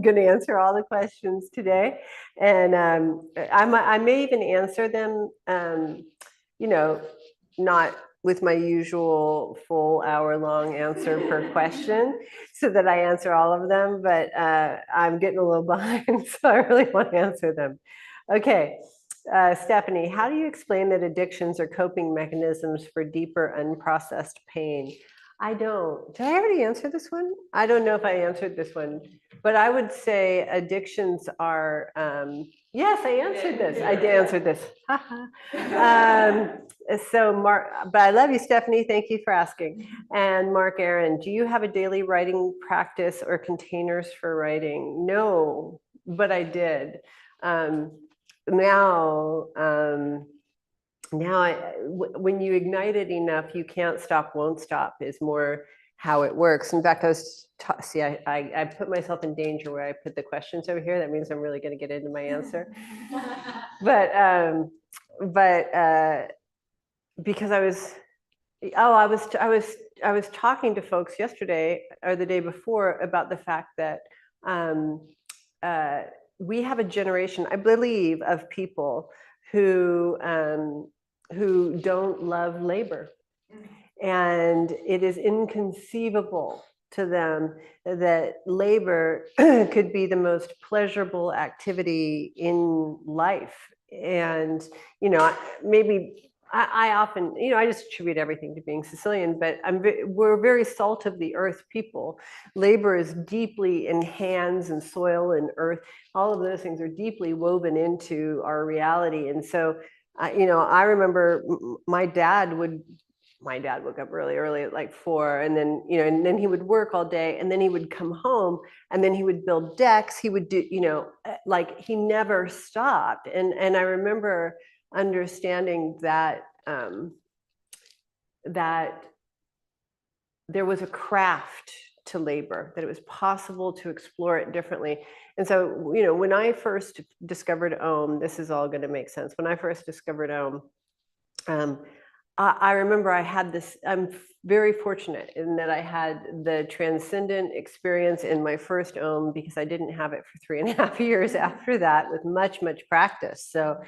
going to answer all the questions today, and I may even answer them, not with my usual full hour-long answer per question, so that I answer all of them. But I'm getting a little behind, so I really want to answer them. Okay. Stephanie, how do you explain that addictions are coping mechanisms for deeper unprocessed pain? I don't. Did I already answer this one? I don't know if I answered this one, but I would say addictions are, yes, I answered this. I did answer this. So Mark, but I love you, Stephanie. Thank you for asking. And Mark Aaron, do you have a daily writing practice or containers for writing? No, but I did. Now, when you ignite it enough, you can't stop, won't stop is more how it works. In fact, I put myself in danger where I put the questions over here. That means I'm really going to get into my answer. But because I was talking to folks yesterday or the day before about the fact that we have a generation, I believe, of people who don't love labor. And it is inconceivable to them that labor could be the most pleasurable activity in life. And, maybe I often, I just attribute everything to being Sicilian, but we're very salt of the earth people. Labor is deeply in hands and soil and earth. All of those things are deeply woven into our reality. And so, I remember my dad woke up really early at like 4, and then, and then he would work all day, and then he would come home, and then he would build decks. He would do, like he never stopped. And I remember understanding that that there was a craft to labor, that it was possible to explore it differently. And so, when I first discovered Om, this is all going to make sense. When I first discovered Om, I remember I had this, I'm very fortunate in that I had the transcendent experience in my first Om, because I didn't have it for 3.5 years after that with much, much practice. So,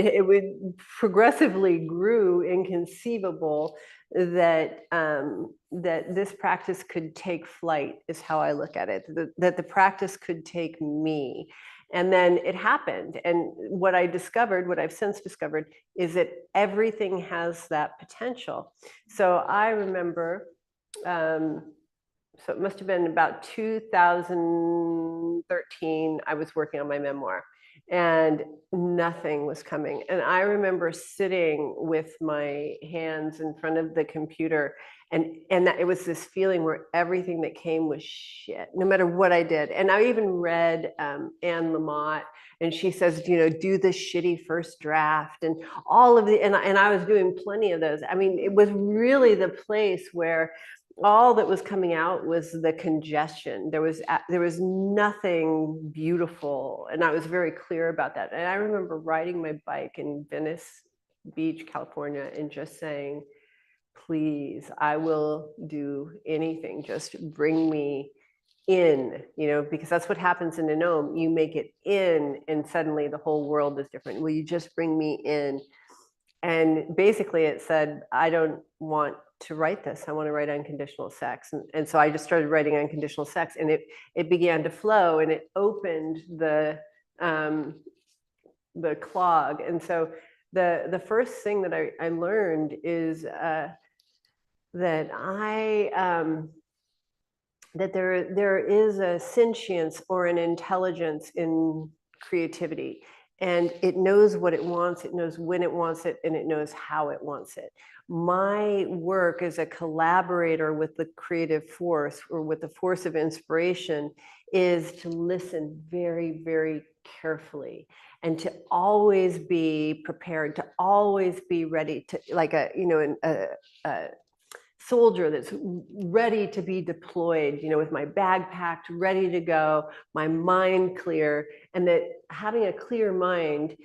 it would progressively grew inconceivable that that this practice could take flight, is how I look at it, that the practice could take me. And then it happened. And what I've since discovered, is that everything has that potential. So I remember, so it must have been about 2013, I was working on my memoir, and nothing was coming. And I remember sitting with my hands in front of the computer, and that it was this feeling where everything that came was shit, no matter what I did. And I even read Anne Lamott, and she says, do the shitty first draft, and all of the, and I was doing plenty of those. I mean, it was really the place where all that was coming out was the congestion. There was nothing beautiful, and I was very clear about that. And I remember riding my bike in Venice Beach, California, and just saying, please, I will do anything, just bring me in, because that's what happens in an Om. You make it in, and suddenly the whole world is different. Will you just bring me in? And basically it said, I don't want to write this. I want to write unconditional sex. And so I just started writing unconditional sex, and it began to flow, and it opened the clog. And so the first thing that I learned is that that there is a sentience or an intelligence in creativity. And it knows what it wants, it knows when it wants it, and it knows how it wants it. My work as a collaborator with the creative force, or with the force of inspiration, is to listen very, very carefully, and to always be prepared, to always be ready to, like soldier that's ready to be deployed, you know, with my bag packed, ready to go, my mind clear, and that having a clear mind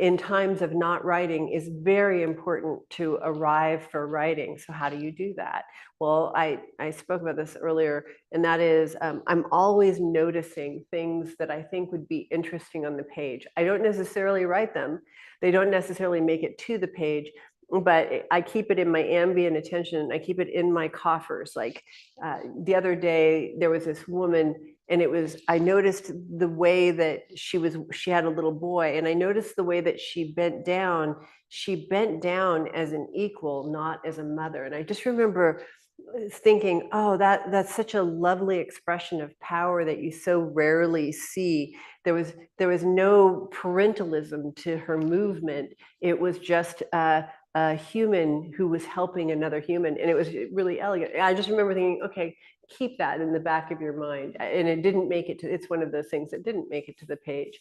in times of not writing is very important to arrive for writing. So how do you do that? Well, I spoke about this earlier, and that is I'm always noticing things that I think would be interesting on the page. I don't necessarily write them. They don't necessarily make it to the page, but I keep it in my ambient attention. I keep it in my coffers. Like the other day, there was this woman, and I noticed the way that she had a little boy, and I noticed the way that she bent down. She bent down as an equal, not as a mother. And I just remember thinking, oh, that's such a lovely expression of power that you so rarely see. There was no parentalism to her movement. It was just a human who was helping another human, and it was really elegant. I just remember thinking, okay, keep that in the back of your mind. And it didn't make it to, it's one of those things that didn't make it to the page.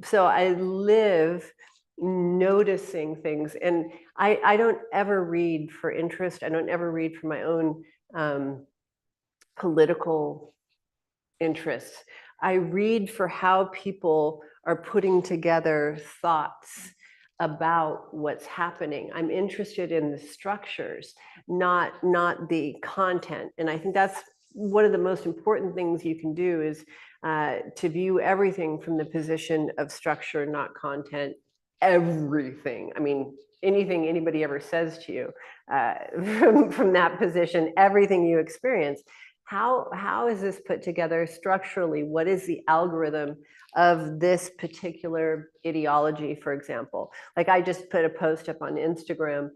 So I live noticing things, and I don't ever read for interest. I don't ever read for my own political interests. I read for how people are putting together thoughts about what's happening. I'm interested in the structures, not the content. And I think that's one of the most important things you can do, is to view everything from the position of structure, not content. Everything. I mean, anything anybody ever says to you from that position, everything you experience. How is this put together structurally? What is the algorithm of this particular ideology, for example? Like, I just put a post up on Instagram,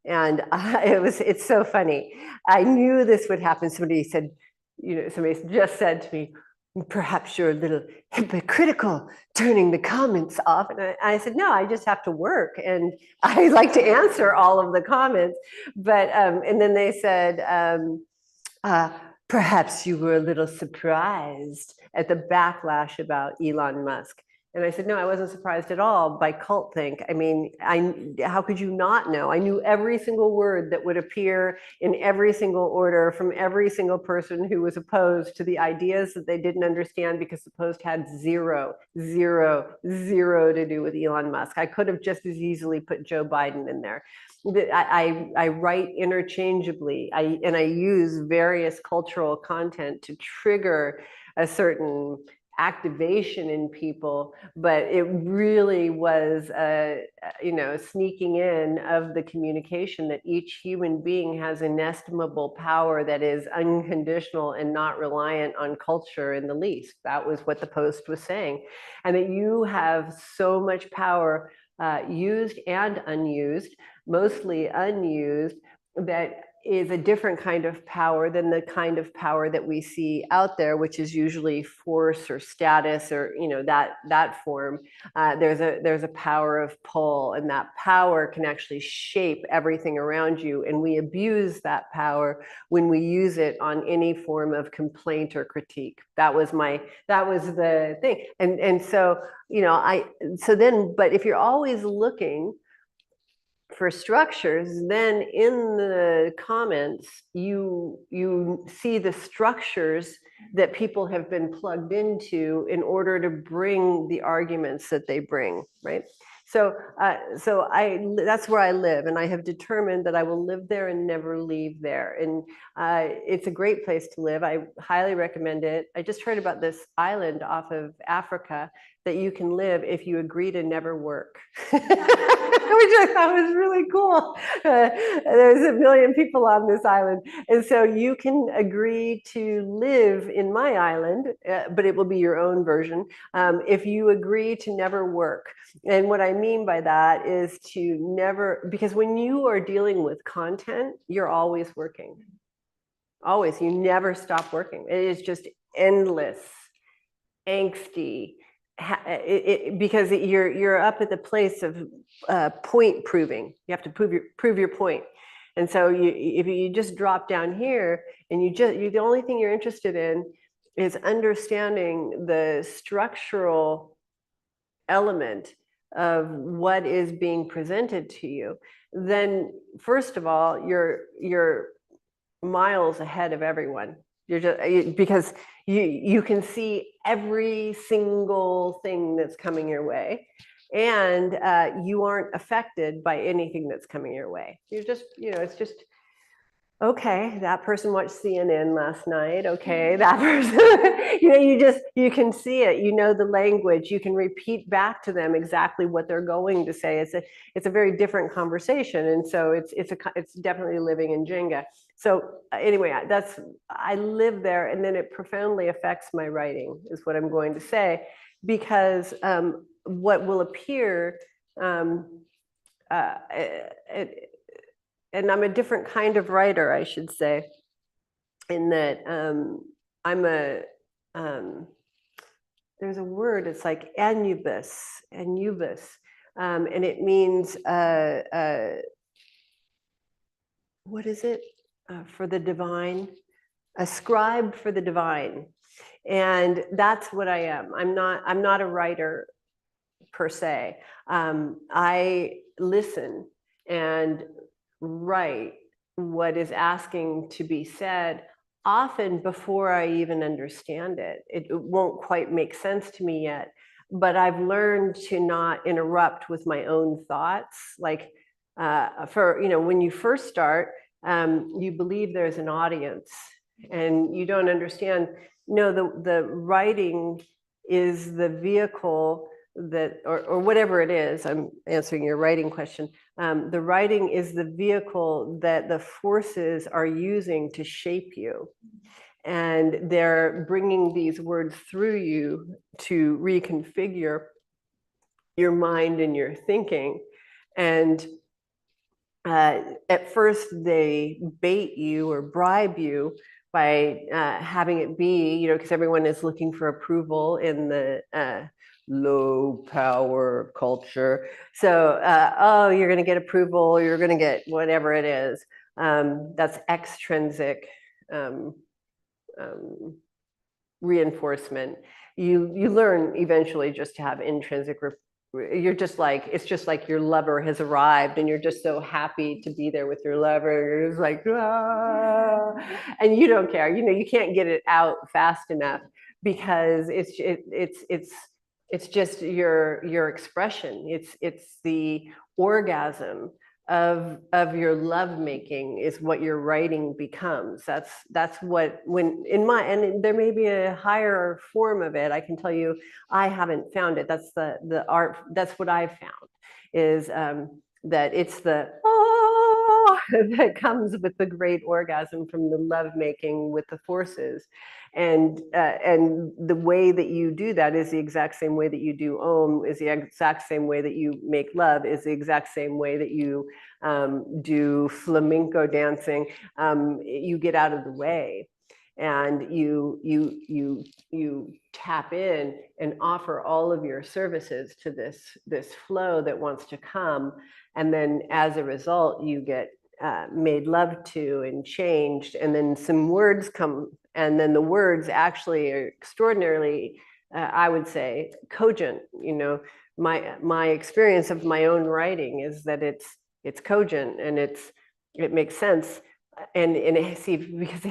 and it's so funny. I knew this would happen. Somebody just said to me, perhaps you're a little hypocritical turning the comments off. And I said, no, I just have to work. And I like to answer all of the comments. But, and then they said, perhaps you were a little surprised at the backlash about Elon Musk. And I said, no, I wasn't surprised at all by cultthink. I mean, how could you not know? I knew every single word that would appear in every single order from every single person who was opposed to the ideas that they didn't understand, because the post had zero to do with Elon Musk. I could have just as easily put Joe Biden in there. I write interchangeably, and I use various cultural content to trigger a certain activation in people, but it really was a sneaking in of the communication that each human being has inestimable power that is unconditional and not reliant on culture in the least. That was what the post was saying. And that you have so much power, used and unused, mostly unused, that is a different kind of power than the kind of power that we see out there, which is usually force or status, or that form. There's a power of pull, and that power can actually shape everything around you. And we abuse that power when we use it on any form of complaint or critique. That was the thing. And so, but if you're always looking for structures, then in the comments, you see the structures that people have been plugged into in order to bring the arguments that they bring, right? So that's where I live, and I have determined that I will live there and never leave there. And it's a great place to live. I highly recommend it. I just heard about this island off of Africa that you can live if you agree to never work, which I thought was really cool. There's a million people on this island. And so you can agree to live in my island, but it will be your own version, if you agree to never work. And what I mean by that is to never, because when you are dealing with content, you're always working. Always. You never stop working. It is just endless, angsty, because you're up at the place of point proving. You have to prove your point. And so if you just drop down here and the only thing you're interested in is understanding the structural element of what is being presented to you, then first of all, you're miles ahead of everyone. You're just because you can see every single thing that's coming your way, and you aren't affected by anything that's coming your way. You're just, it's just, okay, that person watched CNN last night. Okay, that person, you can see it, the language, you can repeat back to them exactly what they're going to say. It's a very different conversation. And so it's definitely living in Jenga. So anyway, I live there, and then it profoundly affects my writing, is what I'm going to say, because what will appear, and I'm a different kind of writer, I should say, in that I'm there's a word, it's like anubis, and it means, what is it, for the divine, a scribe for the divine. And that's what I am. I'm not a writer per se. I listen and write what is asking to be said, often before I even understand it. It won't quite make sense to me yet, but I've learned to not interrupt with my own thoughts. Like when you first start, you believe there's an audience, and you don't understand. No, the writing is the vehicle that, or whatever it is, I'm answering your writing question. The writing is the vehicle that the forces are using to shape you. And they're bringing these words through you to reconfigure your mind and your thinking. And at first they bait you or bribe you by having it be, because everyone is looking for approval in the low power culture. So, you're going to get approval, you're going to get whatever it is. That's extrinsic reinforcement. You learn eventually just to have intrinsic. You're just like, it's just like your lover has arrived, and you're just so happy to be there with your lover. You're just like, ah, and you don't care. You can't get it out fast enough, because it's just your expression. It's the orgasm of your love making is what your writing becomes. That's what, when in my, and there may be a higher form of it, I can tell you, I haven't found it. That's the art. That's what I've found, is that it's the that comes with the great orgasm from the love making with the forces. And the way that you do that is the exact same way that you do Om, is the exact same way that you make love, is the exact same way that you do flamenco dancing. You get out of the way, and you tap in and offer all of your services to this flow that wants to come. And then as a result, you get made love to and changed, and then some words come, and then the words actually are extraordinarily, I would say, cogent. My experience of my own writing is that it's cogent, and it makes sense. And see, because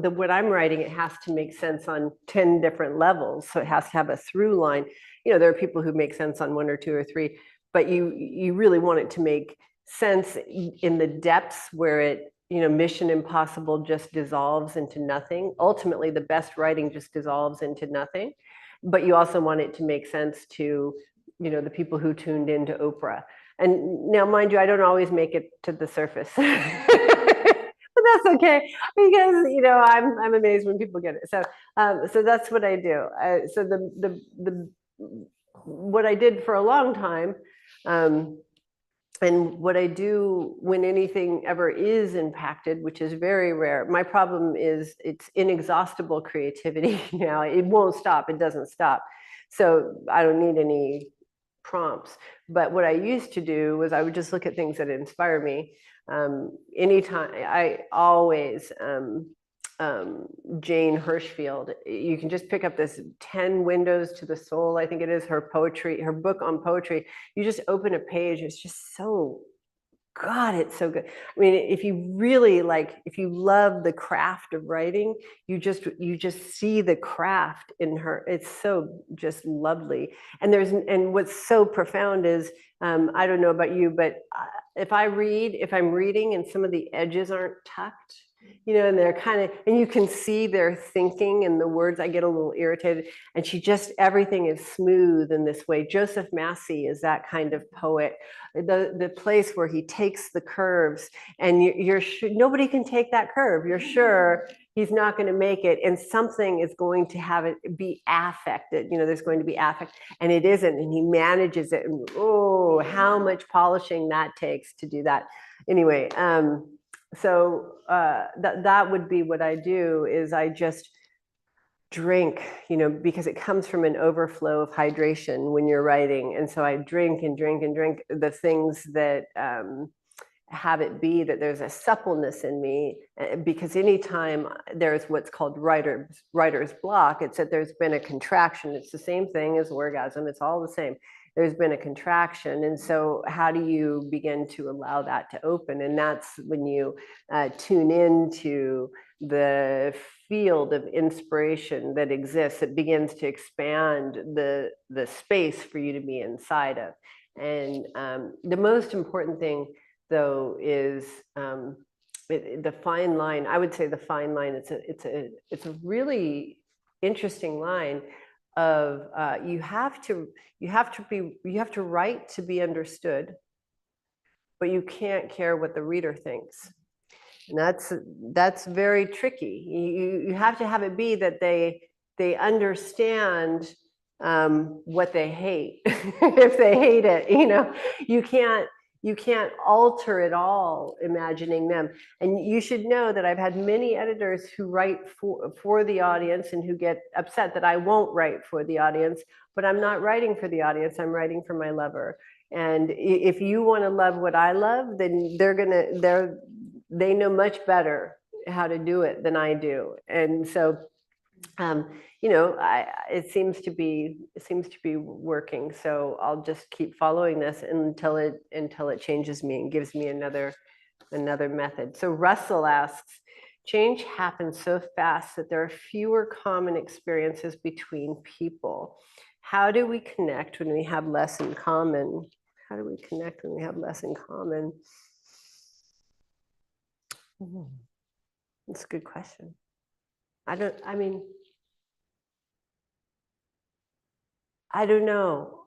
what I'm writing, it has to make sense on 10 different levels. So it has to have a through line. There are people who make sense on 1 or 2 or 3, but you really want it to make sense in the depths where it, Mission Impossible just dissolves into nothing. Ultimately, the best writing just dissolves into nothing. But you also want it to make sense to, the people who tuned into Oprah. And now, mind you, I don't always make it to the surface. But that's okay, because I'm amazed when people get it. So that's what I do. So the what I did for a long time, and what I do when anything ever is impacted, which is very rare. My problem is it's inexhaustible creativity now. It won't stop. It doesn't stop. So I don't need any prompts. But what I used to do was I would just look at things that inspire me. Anytime, I always, Jane Hirschfield, you can just pick up this 10 Windows to the Soul, I think it is, her poetry, her book on poetry. You just open a page, it's just so God, it's so good. I mean, if you really like, if you love the craft of writing, you just see the craft in her. It's so just lovely. And what's so profound is, I don't know about you, but if I'm reading and some of the edges aren't tucked, and they're kind of, and you can see their thinking and the words, I get a little irritated. And everything is smooth in this way. Joseph Massey is that kind of poet. The place where he takes the curves, and you're sure nobody can take that curve. You're sure he's not going to make it, and something is going to have it be affected. There's going to be affect, and it isn't, and he manages it. And oh, how much polishing that takes to do that. Anyway, so that would be what I do. Is I just drink, because it comes from an overflow of hydration when you're writing. And so I drink and drink and drink the things that have it be that there's a suppleness in me, because anytime there's what's called writer's block, it's that there's been a contraction. It's the same thing as orgasm. It's all the same. There's been a contraction. And so how do you begin to allow that to open? And that's when you tune into the field of inspiration that exists. It begins to expand the space for you to be inside of. And the most important thing, though, is the fine line. I would say the fine line. It's a really interesting line of you have to write to be understood, but you can't care what the reader thinks. And that's very tricky. You have to have it be that they understand what they hate. If they hate it, you can't alter it all imagining them. And you should know that I've had many editors who write for the audience and who get upset that I won't write for the audience, but I'm not writing for the audience. I'm writing for my lover. And if you want to love what I love, then they know much better how to do it than I do. And so, it seems to be working. So I'll just keep following this until it changes me and gives me another method. So Russell asks, change happens so fast that there are fewer common experiences between people. How do we connect when we have less in common? How do we connect when we have less in common? That's a good question. I don't know.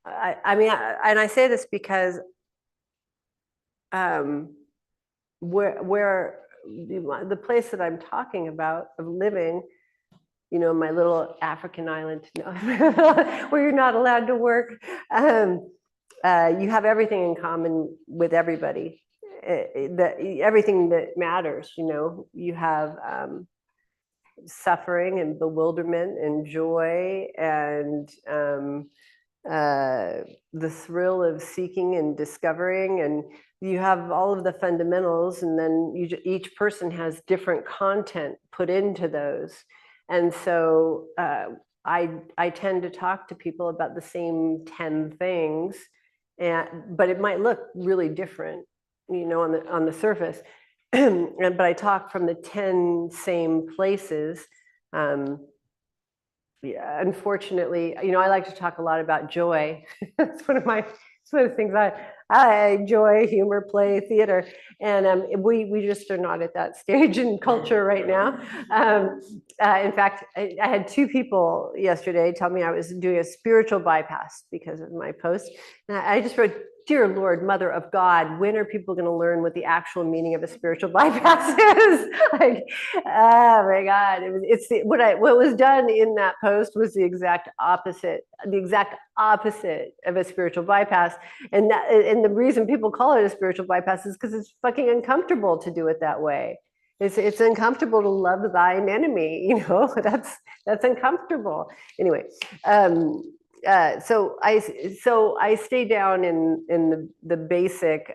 I say this because where the place that I'm talking about of living, my little African island, where you're not allowed to work, you have everything in common with everybody. Everything that matters, you have suffering and bewilderment and joy and the thrill of seeking and discovering, and you have all of the fundamentals, and then each person has different content put into those. And so I tend to talk to people about the same 10 things, but it might look really different, on the surface. But I talk from the 10 same places. Yeah, unfortunately, I like to talk a lot about joy. It's one of the things I enjoy: humor, play, theater, and we just are not at that stage in culture right now. In fact, I had 2 people yesterday tell me I was doing a spiritual bypass because of my post. And I just wrote, "Dear Lord, Mother of God, when are people going to learn what the actual meaning of a spiritual bypass is?" Like, oh my God! What was done in that post was the exact opposite of a spiritual bypass, and the reason people call it a spiritual bypass is because it's fucking uncomfortable to do it that way. It's uncomfortable to love thine enemy. That's uncomfortable. Anyway. So I stay down in the basic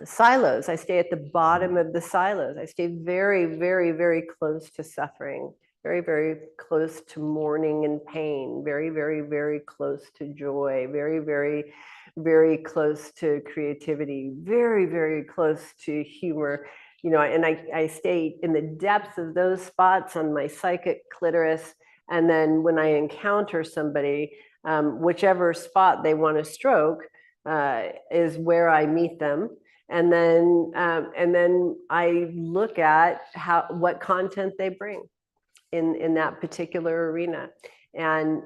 silos. I stay at the bottom of the silos. I stay very, very, very close to suffering, very, very close to mourning and pain, very, very, very close to joy, very, very, very close to creativity, very, very close to humor. You know, and I stay in the depths of those spots on my psychic clitoris. And then when I encounter somebody, whichever spot they want to stroke is where I meet them. And then I look at what content they bring in that particular arena. And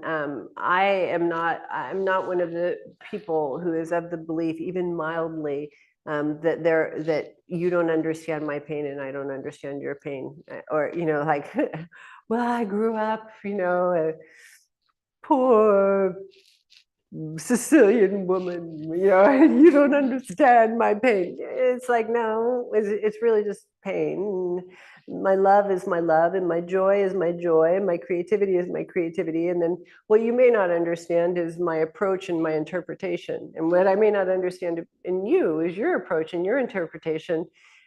I'm not one of the people who is of the belief, even mildly, that you don't understand my pain and I don't understand your pain, or like, well, I grew up, a poor Sicilian woman, you don't understand my pain. It's like, no, it's really just pain. My love is my love, and my joy is my joy, and my creativity is my creativity. And then what you may not understand is my approach and my interpretation. And what I may not understand in you is your approach and your interpretation.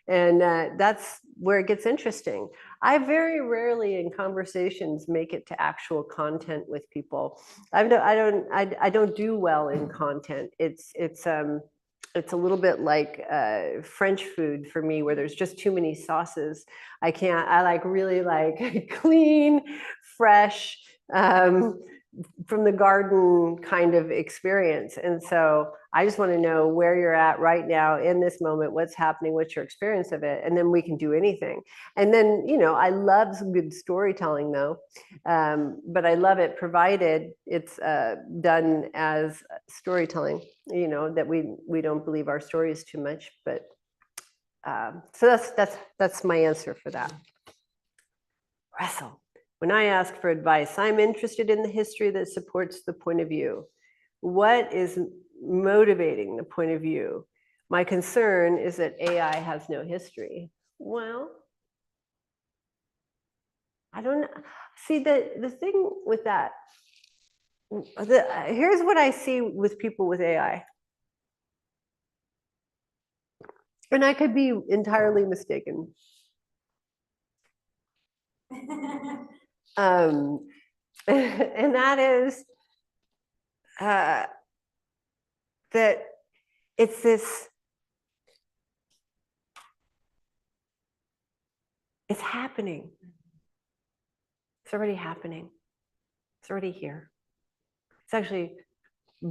And that's where it gets interesting. I very rarely in conversations make it to actual content with people. I don't do well in content. It's a little bit like French food for me, where there's just too many sauces. I like really like clean, fresh, from the garden kind of experience. And so I just want to know where you're at right now in this moment, what's happening, what's your experience of it, and then we can do anything. And then, I love some good storytelling though, but I love it provided it's done as storytelling, that we don't believe our stories too much, but so that's my answer for that. Russell. When I ask for advice, I'm interested in the history that supports the point of view. What is motivating the point of view? My concern is that AI has no history. Well, I don't know. See, the thing with that, here's what I see with people with AI. And I could be entirely mistaken. And that is that it's happening. It's already happening. It's already here. It's actually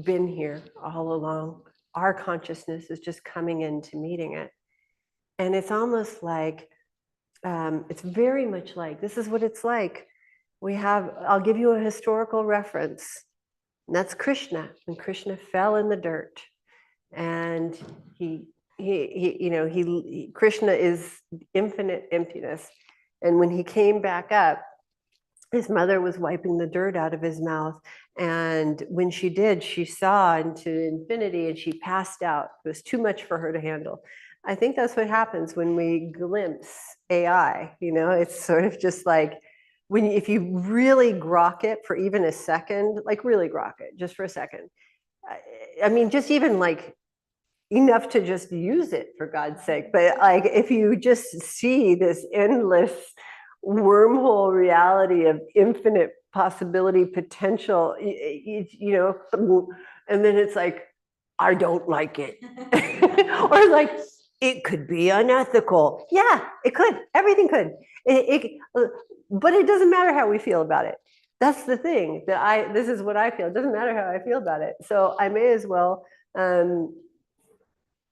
been here all along. Our consciousness is just coming into meeting it. And it's almost like, it's very much like, this is what it's like. I'll give you a historical reference. And that's Krishna. And Krishna fell in the dirt. And Krishna is infinite emptiness. And when he came back up, his mother was wiping the dirt out of his mouth. And when she did, she saw into infinity and she passed out. It was too much for her to handle. I think that's what happens when we glimpse AI. It's sort of just like, if you really grok it for even a second, like really grok it just for a second. I mean, just even like enough to just use it, for God's sake. But like, if you just see this endless wormhole reality of infinite possibility, potential, and then it's like, I don't like it. Or like, it could be unethical. Yeah, it could. Everything could. But it doesn't matter how we feel about it. That's the thing, this is what I feel. It doesn't matter how I feel about it. So I may as well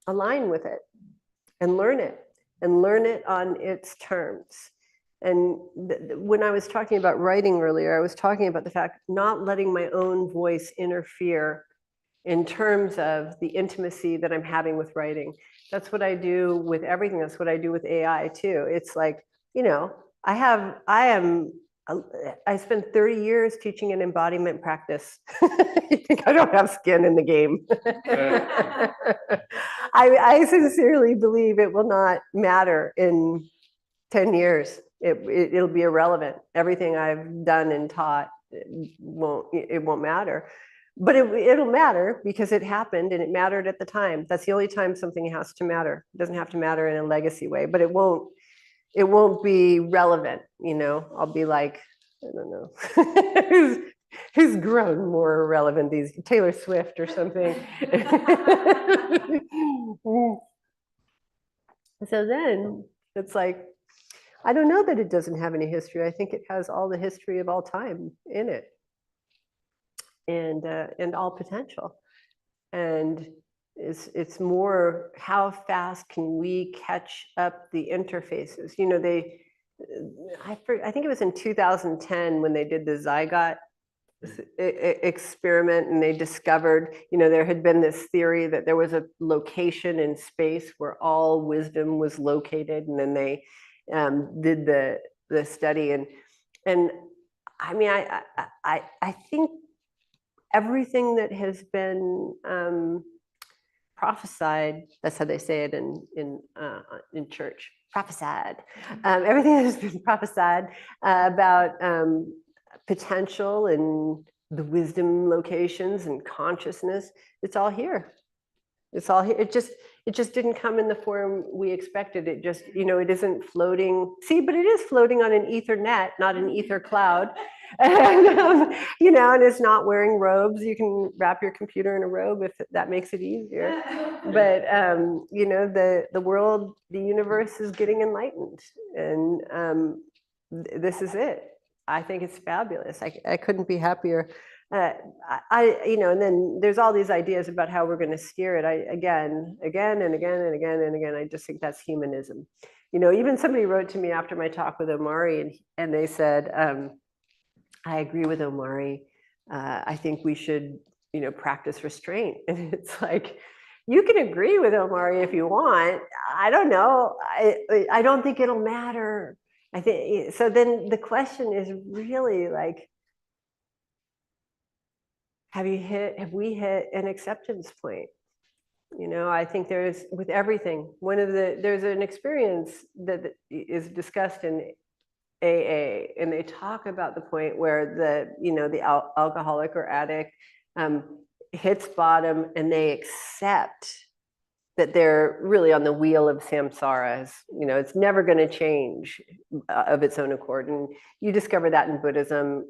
align with it and learn it on its terms. And when I was talking about writing earlier, I was talking about the fact not letting my own voice interfere in terms of the intimacy that I'm having with writing. That's what I do with everything. That's what I do with AI too. It's like, I spent 30 years teaching an embodiment practice. You think I don't have skin in the game? I sincerely believe it will not matter in 10 years. It'll be irrelevant. Everything I've done and taught won't matter. But it'll matter because it happened and it mattered at the time. That's the only time something has to matter. It doesn't have to matter in a legacy way, but it won't be relevant. I'll be like, I don't know. who's grown more relevant these, Taylor Swift or something. So then it's like, I don't know that it doesn't have any history. I think it has all the history of all time in it, and all potential. And it's more how fast can we catch up the interfaces? You know, I think it was in 2010 when they did the zygote experiment, and they discovered, you know, there had been this theory that there was a location in space where all wisdom was located, and then they did the study, and I mean, I think everything that has been prophesied, that's how they say it in church, prophesied, everything that has been prophesied about potential and the wisdom locations and consciousness, it's all here. It's all here. It just didn't come in the form we expected. It just, you know, it isn't floating. See, but it is floating on an ether net, not an ether cloud. And, you know, and it's not wearing robes. You can wrap your computer in a robe if that makes it easier. But, you know, the world, the universe is getting enlightened. And this is it. I think it's fabulous. I couldn't be happier. You know, and then there's all these ideas about how we're going to steer it. Again, I just think that's humanism. You know, even somebody wrote to me after my talk with Omari, and they said, I agree with Omari. I think we should, you know, practice restraint. And it's like, you can agree with Omari if you want. I don't know. I don't think it'll matter. I think so. Then the question is really like, have we hit an acceptance point? You know, I think there's, with everything, there's an experience that is discussed in AA, and they talk about the point where the alcoholic or addict hits bottom, and they accept that they're really on the wheel of samsara. You know, it's never going to change of its own accord. And you discover that in Buddhism.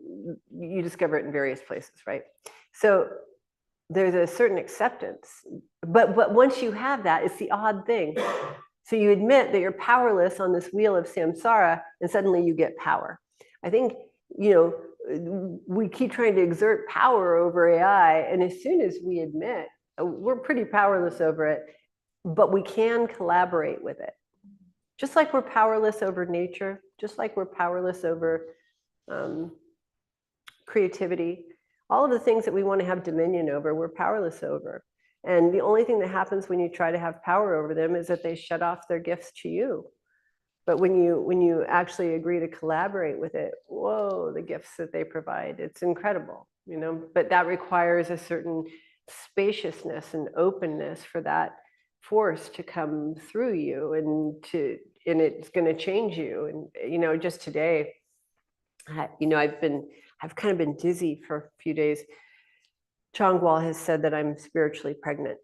You discover it in various places, right? So there's a certain acceptance. But once you have that, it's the odd thing. So you admit that you're powerless on this wheel of samsara, and suddenly you get power. I think, you know, we keep trying to exert power over AI, and as soon as we admit we're pretty powerless over it, but we can collaborate with it. Just like we're powerless over nature, just like we're powerless over creativity, all of the things that we want to have dominion over, we're powerless over. And the only thing that happens when you try to have power over them is that they shut off their gifts to you. But when you actually agree to collaborate with it, whoa, the gifts that they provide, it's incredible, you know. But that requires a certain spaciousness and openness for that force to come through you, and it's going to change you. And, you know, just today, you know, I've kind of been dizzy for a few days. Chongwal has said that I'm spiritually pregnant.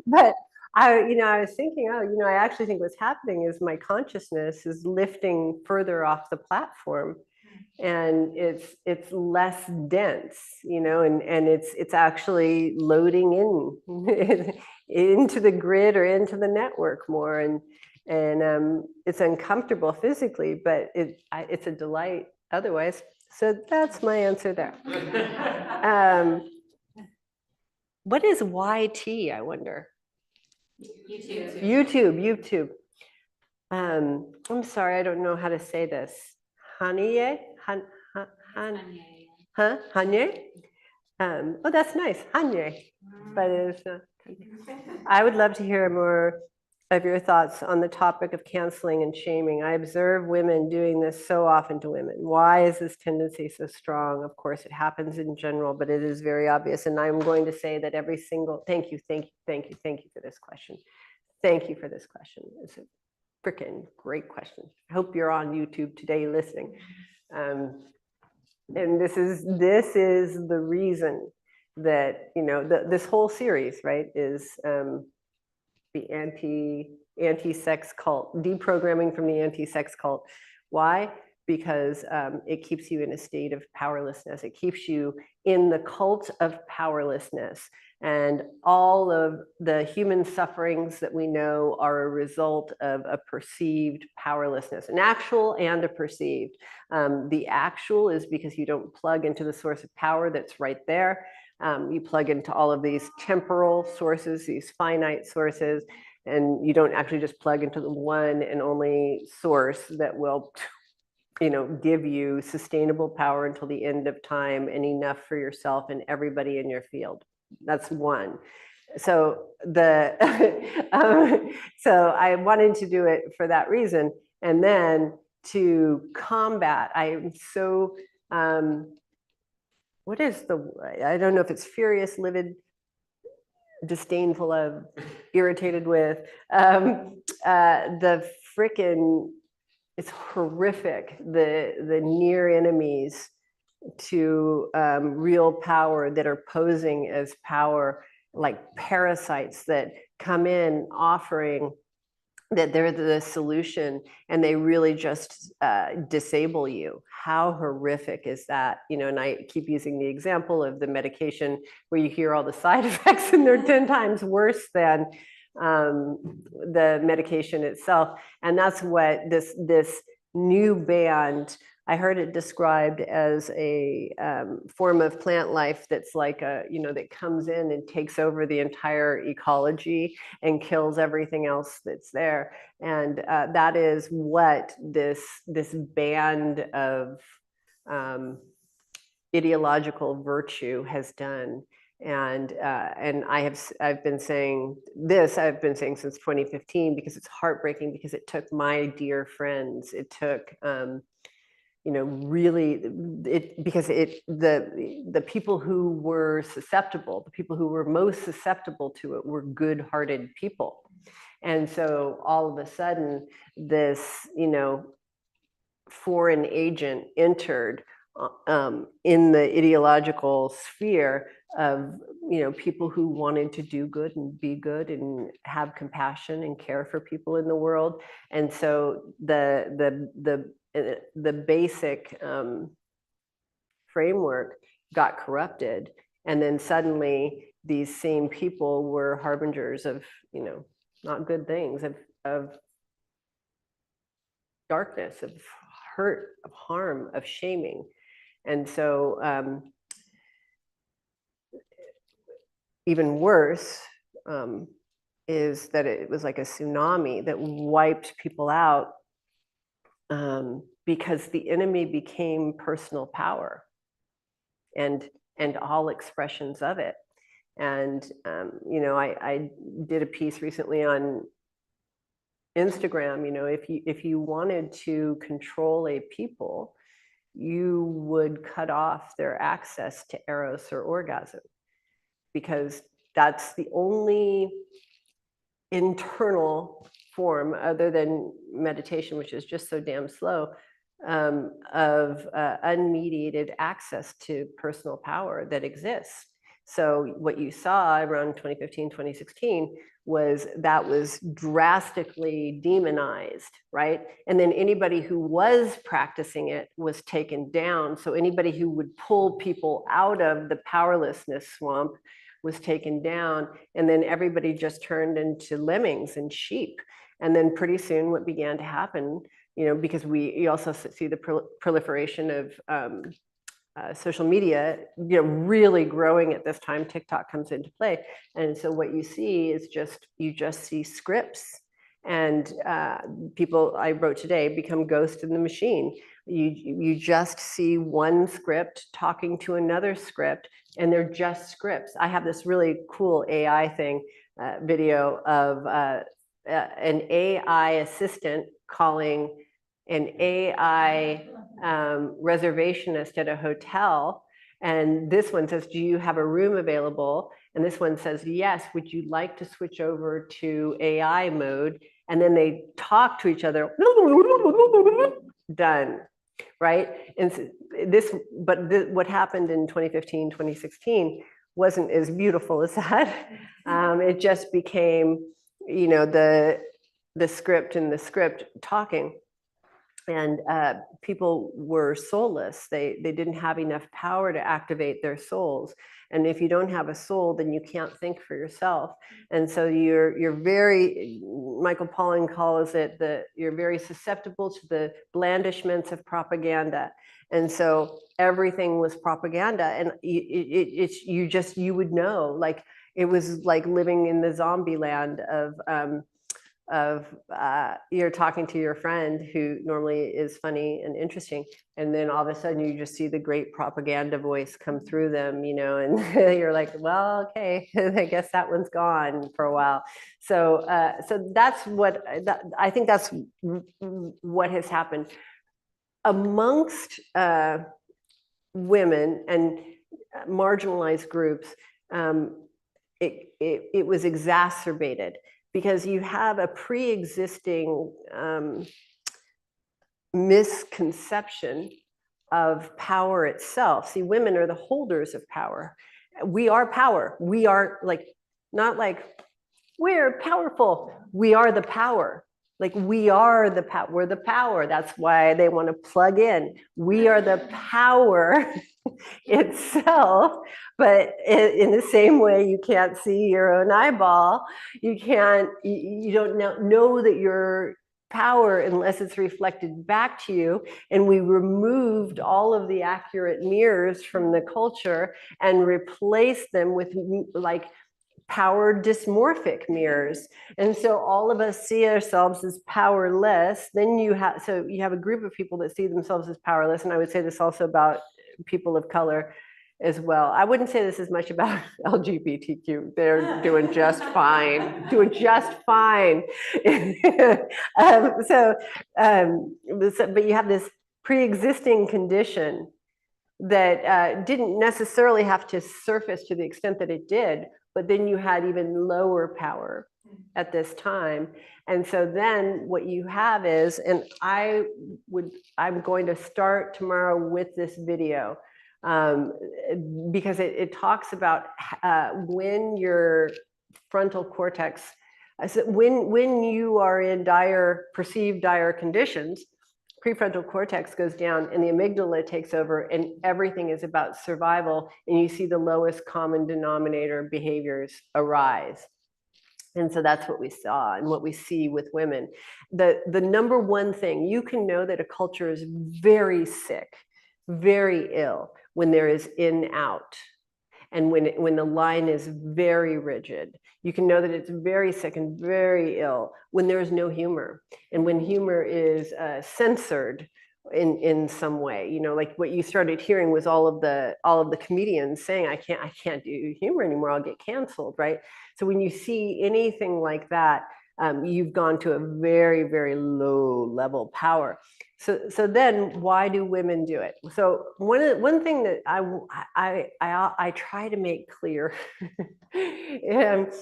But I was thinking, I actually think what's happening is my consciousness is lifting further off the platform, and it's less dense, you know, and it's actually loading in into the grid or into the network more, and it's uncomfortable physically, but it's a delight otherwise. So that's my answer there. What is YT, I wonder? YouTube. I'm sorry, I don't know how to say this. Hanye? Hanye? Oh, that's nice. Hanye. But it's I would love to hear more of your thoughts on the topic of canceling and shaming. I observe women doing this so often to women. Why is this tendency so strong? Of course, it happens in general, but it is very obvious. And I'm going to say that thank you for this question. Thank you for this question. It's a freaking great question. I hope you're on YouTube today listening. And this is the reason that, you know, this whole series, right, is the anti-sex cult, deprogramming from the anti-sex cult. Why? because it keeps you in a state of powerlessness. It keeps you in the cult of powerlessness. And all of the human sufferings that we know are a result of a perceived powerlessness, an actual and a perceived. The actual is because you don't plug into the source of power that's right there. You plug into all of these temporal sources, these finite sources, and you don't actually just plug into the one and only source that will, give you sustainable power until the end of time and enough for yourself and everybody in your field. That's one. So so I wanted to do it for that reason. And then to combat, I am so, what is I don't know if it's furious, livid, disdainful of, irritated with, the frickin', it's horrific, the near enemies to real power that are posing as power, like parasites that come in offering that they're the solution, and they really just disable you. How horrific is that? And I keep using the example of the medication where you hear all the side effects and they're 10 times worse than the medication itself. And that's what this new band, I heard it described as a form of plant life that's like that comes in and takes over the entire ecology and kills everything else that's there. And that is what this band of ideological virtue has done. And I've been saying since 2015, because it's heartbreaking, because it took my dear friends, it took really, the people who were susceptible, the people who were most susceptible to it were good-hearted people. And so all of a sudden, this, foreign agent entered in the ideological sphere of, people who wanted to do good and be good and have compassion and care for people in the world. And so the basic framework got corrupted, and then suddenly these same people were harbingers of not good things, of darkness, of hurt, of harm, of shaming. And so even worse is that it was like a tsunami that wiped people out, because the enemy became personal power and all expressions of it. And I did a piece recently on Instagram. If you wanted to control a people, you would cut off their access to Eros or orgasm, because that's the only internal form, other than meditation, which is just so damn slow, of unmediated access to personal power that exists. So what you saw around 2015, 2016 was drastically demonized, right? And then anybody who was practicing it was taken down. So anybody who would pull people out of the powerlessness swamp was taken down. And then everybody just turned into lemmings and sheep. And then pretty soon what began to happen, because you also see the proliferation of social media, really growing at this time. TikTok comes into play. And so what you see is you just see scripts, and people, I wrote today, become ghost in the machine. You just see one script talking to another script, and they're just scripts. I have this really cool AI video of an AI assistant calling an AI reservationist at a hotel. And this one says, do you have a room available? And this one says, yes, would you like to switch over to AI mode? And then they talk to each other. Done, right? And what happened in 2015, 2016 wasn't as beautiful as that. It just became, the script and the script talking. and people were soulless. They didn't have enough power to activate their souls. And if you don't have a soul, then you can't think for yourself. And so you're very, Michael Pollan calls it you're very susceptible to the blandishments of propaganda. And so everything was propaganda, and you would know, like it was like living in the zombie land of you're talking to your friend who normally is funny and interesting, and then all of a sudden you just see the great propaganda voice come through them, you know, and you're like, well, okay, I guess that one's gone for a while. So so that's what I think that's what has happened amongst women and marginalized groups. It was exacerbated because you have a pre-existing misconception of power itself. See, women are the holders of power. We are power. We are not like we're powerful. We are the power. Like we are the power. We're the power. That's why they want to plug in. We are the power itself. But in the same way, you can't see your own eyeball. You don't know that you're power unless it's reflected back to you. And we removed all of the accurate mirrors from the culture and replaced them with like power dysmorphic mirrors. And so all of us see ourselves as powerless. Then you have a group of people that see themselves as powerless. And I would say this also about people of color as well. I wouldn't say this as much about LGBTQ. They're doing just fine, but you have this pre-existing condition that didn't necessarily have to surface to the extent that it did, but then you had even lower power at this time. And so then what you have is, and I'm going to start tomorrow with this video, because it talks about when your frontal cortex, when you are in perceived dire conditions, prefrontal cortex goes down and the amygdala takes over, and everything is about survival, and you see the lowest common denominator behaviors arise. And so that's what we saw and what we see with women. The number one thing, you can know that a culture is very sick, very ill, when there is in out. And when the line is very rigid. You can know that it's very sick and very ill when there is no humor, and when humor is censored in some way. You know, like what you started hearing was all of the comedians saying, I can't do humor anymore, I'll get canceled, right? So when you see anything like that, you've gone to a very, very low level power. So then why do women do it? So one thing that I try to make clear, and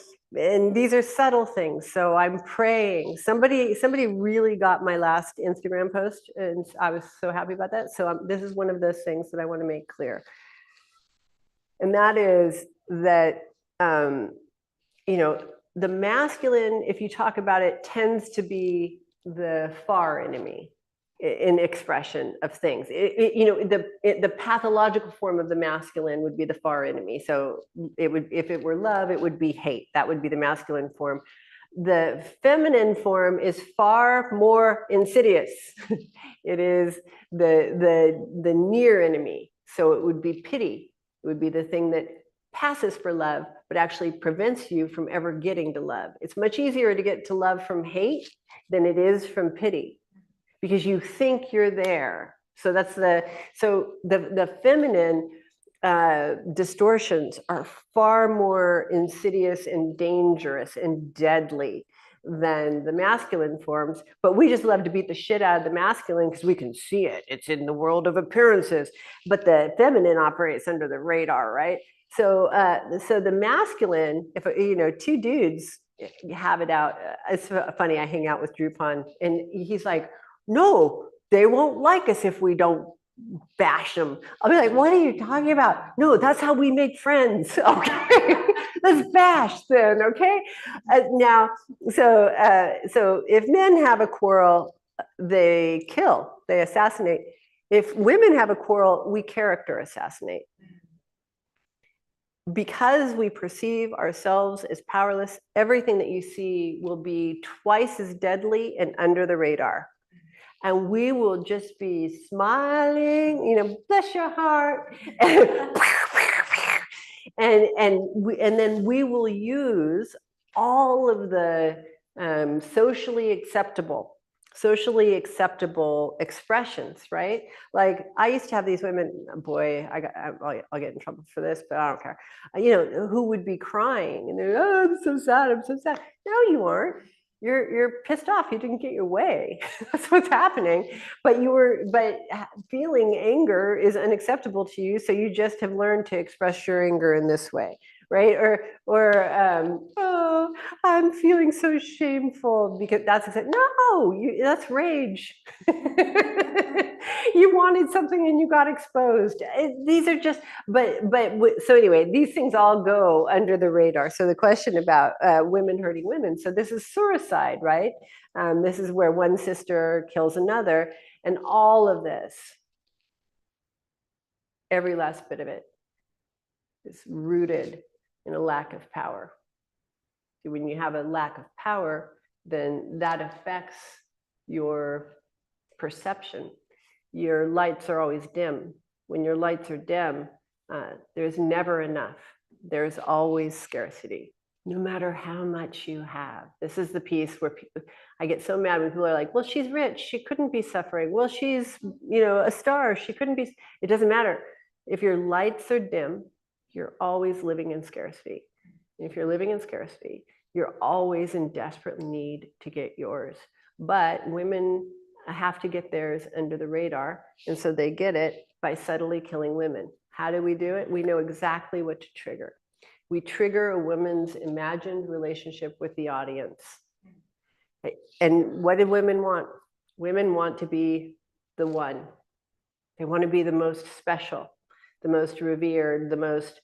these are subtle things. So I'm praying. Somebody really got my last Instagram post, and I was so happy about that. So this is one of those things that I want to make clear. And that is that, you know, the masculine, if you talk about it, tends to be the far enemy in expression of things. You know, the pathological form of the masculine would be the far enemy. So if it were love, it would be hate. That would be the masculine form. The feminine form is far more insidious. It is the near enemy. So it would be pity. It would be the thing that passes for love, but actually prevents you from ever getting to love. It's much easier to get to love from hate than it is from pity, because you think you're there. So that's the feminine distortions are far more insidious and dangerous and deadly than the masculine forms, but we just love to beat the shit out of the masculine because we can see it. It's in the world of appearances, but the feminine operates under the radar, right? So the masculine, if you know, two dudes have it out. It's funny. I hang out with Drupon, and he's like, "No, they won't like us if we don't bash them." I'll be like, "What are you talking about?" "No, that's how we make friends." Okay, let's bash then. Okay, now, so if men have a quarrel, they kill, they assassinate. If women have a quarrel, we character assassinate. Because we perceive ourselves as powerless, everything that you see will be twice as deadly and under the radar. And we will just be smiling, bless your heart. And then we will use all of the socially acceptable expressions, right? Like I used to have these women, boy, I'll get in trouble for this, but I don't care. Who would be crying and they're, oh, I'm so sad, I'm so sad. No, you aren't. You're pissed off. You didn't get your way. That's what's happening. But feeling anger is unacceptable to you. So you just have learned to express your anger in this way, right? Oh, I'm feeling so shameful because that's that's rage. You wanted something and you got exposed. These are just, so anyway, these things all go under the radar. So the question about women hurting women. So this is suicide, right? This is where one sister kills another, and all of this, every last bit of it, is rooted in a lack of power. When you have a lack of power, then that affects your perception. Your lights are always dim. When your lights are dim, there's never enough. There's always scarcity, no matter how much you have. This is the piece where I get so mad when people are like, well, she's rich, she couldn't be suffering. Well, she's, a star, she couldn't be. It doesn't matter. If your lights are dim, you're always living in scarcity. And if you're living in scarcity, you're always in desperate need to get yours. But women have to get theirs under the radar. And so they get it by subtly killing women. How do we do it? We know exactly what to trigger. We trigger a woman's imagined relationship with the audience. And what do women want? Women want to be the one. They want to be the most special, the most revered, the most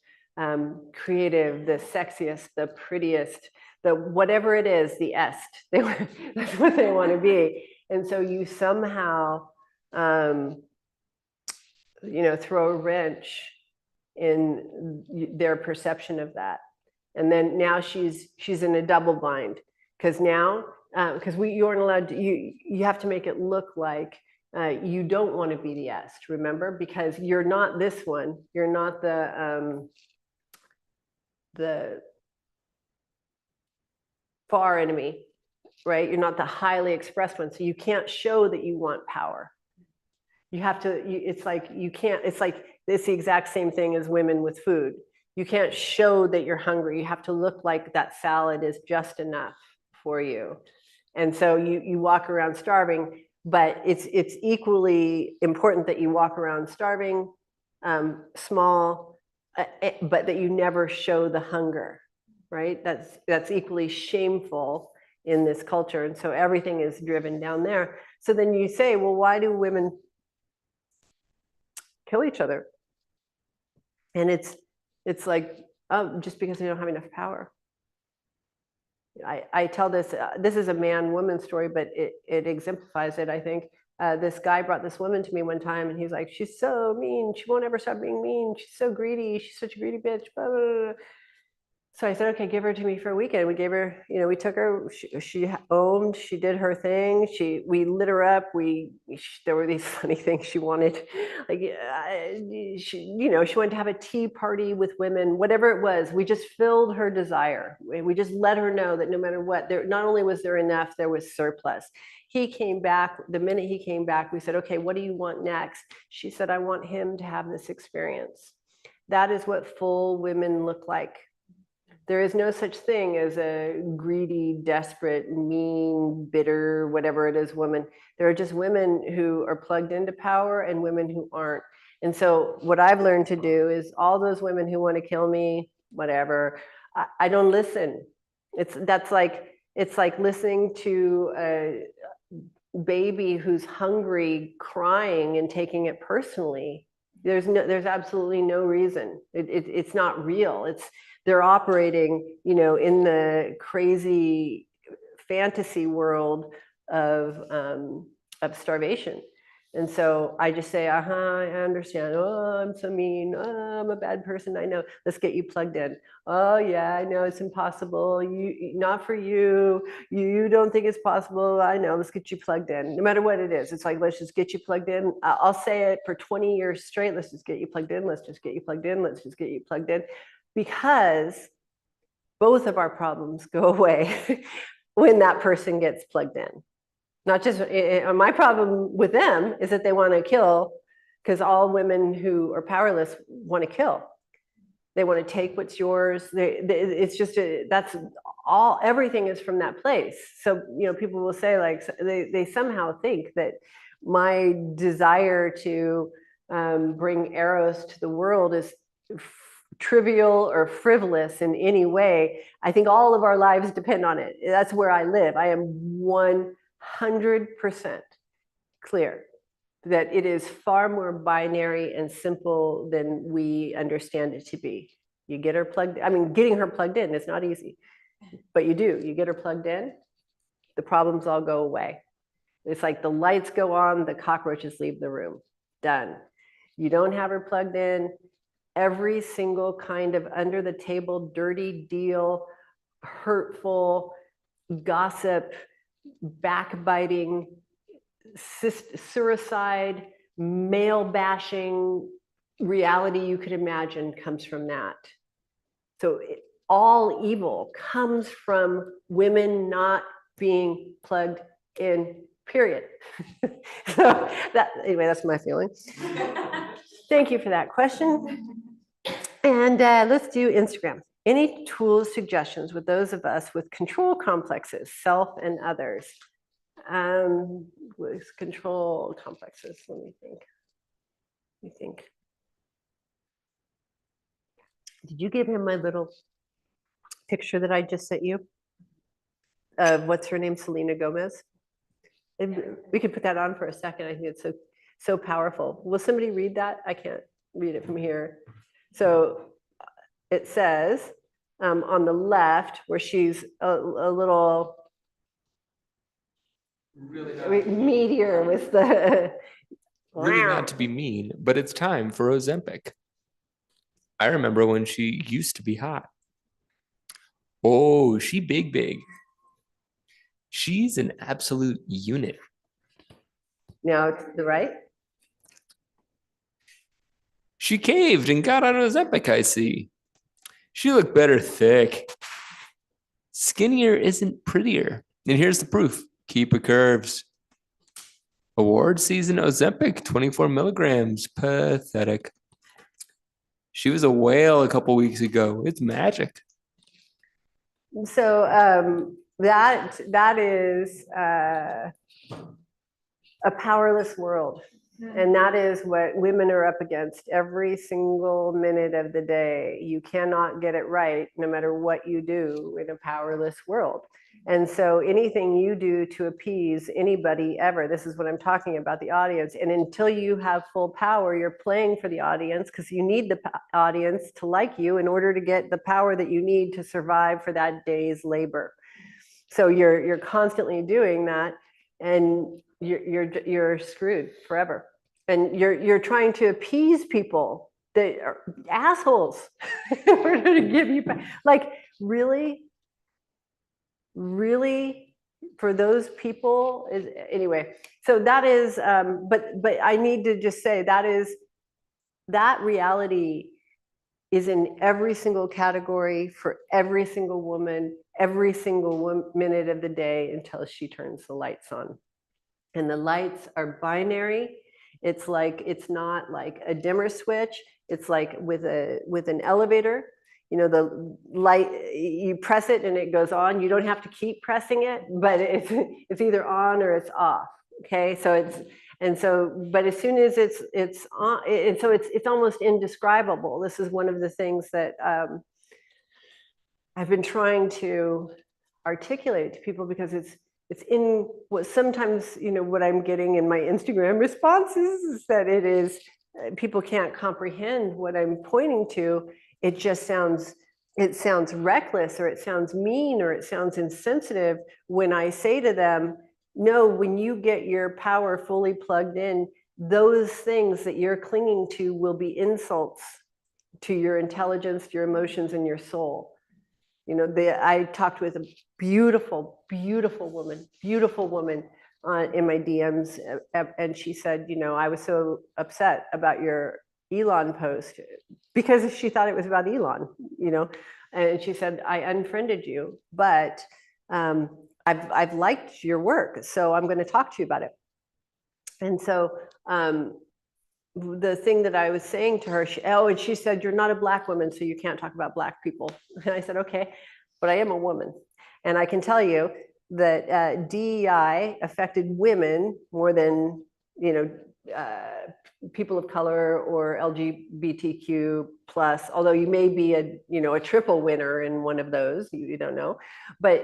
creative, the sexiest, the prettiest, the whatever it is, the est. That's what they want to be. And so you somehow, throw a wrench in their perception of that. And then now she's in a double bind because you aren't allowed to, you have to make it look like you don't want to be the est, remember? Because you're not this one. You're not the far enemy, right? You're not the highly expressed one. So you can't show that you want power. You have to, it's like it's the exact same thing as women with food. You can't show that you're hungry. You have to look like that salad is just enough for you. And so you walk around starving, but it's equally important that you walk around starving, small, but that you never show the hunger, right? That's equally shameful in this culture. And so everything is driven down there. So then you say, well, why do women kill each other? And it's like, oh, just because they don't have enough power. I tell this is a man-woman story, but it exemplifies it, I think. This guy brought this woman to me one time, and he's like, she's so mean. She won't ever stop being mean. She's so greedy. She's such a greedy bitch. Blah, blah, blah. So I said, okay, give her to me for a weekend. We gave her, we took her, she owned, she did her thing. We lit her up. There were these funny things she wanted. Like, she wanted to have a tea party with women, whatever it was. We just filled her desire. We just let her know that no matter what, not only was there enough, there was surplus. He came back. The minute he came back, we said, okay, what do you want next? She said, I want him to have this experience. That is what full women look like. There is no such thing as a greedy, desperate, mean, bitter, whatever it is woman. There are just women who are plugged into power and women who aren't. And so what I've learned to do is all those women who want to kill me, whatever, I don't listen. It's like listening to a baby who's hungry, crying and taking it personally. There's absolutely no reason. It's not real. They're operating, in the crazy fantasy world of starvation. And so I just say, I understand. Oh, I'm so mean. Oh, I'm a bad person. I know. Let's get you plugged in. Oh, yeah, I know it's impossible. Not for you. You don't think it's possible. I know. Let's get you plugged in. No matter what it is. It's like, let's just get you plugged in. I'll say it for 20 years straight. Let's just get you plugged in. Let's just get you plugged in. Let's just get you plugged in. Because both of our problems go away when that person gets plugged in. Not just my problem with them is that they want to kill, because all women who are powerless want to kill. They want to take what's yours. It's just that's all. Everything is from that place. So people will say, like, they somehow think that my desire to bring Eros to the world is trivial or frivolous in any way. I think all of our lives depend on it. That's where I live. I am 100% clear that it is far more binary and simple than we understand it to be. You get her plugged, getting her plugged in is not easy, but you do. You get her plugged in, the problems all go away. It's like the lights go on, the cockroaches leave the room. Done. You don't have her plugged in, every single kind of under the table, dirty deal, hurtful, gossip, backbiting, suicide, male bashing reality you could imagine comes from that. So all evil comes from women not being plugged in, period. So anyway, that's my feeling. Thank you for that question. And let's do Instagram. Any tools, suggestions with those of us with control complexes, self and others? With control complexes, let me think. Did you give him my little picture that I just sent you? Of what's her name, Selena Gomez? We could put that on for a second. I think it's so powerful. Will somebody read that? I can't read it from here. So it says on the left, where she's a little really meteor with the really not to be mean, but it's time for Ozempic. I remember when she used to be hot. Oh, she big. She's an absolute unit. Now to the right. She caved and got on Ozempic, I see. She looked better thick. Skinnier isn't prettier. And here's the proof. Keep her curves. Award season Ozempic, 24 milligrams. Pathetic. She was a whale a couple weeks ago. It's magic. So that is a powerless world. And that is what women are up against every single minute of the day. You cannot get it right no matter what you do in a powerless world. And so anything you do to appease anybody ever, this is what I'm talking about, the audience. And until you have full power, you're playing for the audience, because you need the audience to like you in order to get the power that you need to survive for that day's labor. So you're constantly doing that, and you're screwed forever. And you're trying to appease people that are assholes in order to give you, like, really for those people is, anyway. So that is, but I need to just say that reality is in every single category for every single woman, every single minute of the day until she turns the lights on. And the lights are binary. It's not like a dimmer switch. It's like with an elevator. The light, you press it and it goes on. You don't have to keep pressing it, but it's either on or it's off. Okay, so but as soon as it's on, and so it's almost indescribable. This is one of the things that I've been trying to articulate to people, because it's in what sometimes, what I'm getting in my Instagram responses is that it is, people can't comprehend what I'm pointing to. It just sounds reckless, or it sounds mean, or it sounds insensitive when I say to them, no, when you get your power fully plugged in, those things that you're clinging to will be insults to your intelligence, your emotions, and your soul. You know, I talked with a beautiful, beautiful woman in my DMs, and she said, you know, I was so upset about your Elon post because she thought it was about Elon, you know, and she said, I unfriended you, but I've liked your work, so I'm going to talk to you about it. And so the thing that I was saying to her, and she said, you're not a Black woman, so you can't talk about Black people. And I said, okay, but I am a woman. And I can tell you that DEI affected women more than, you know, people of color or LGBTQ plus, although you may be a triple winner in one of those, you don't know, but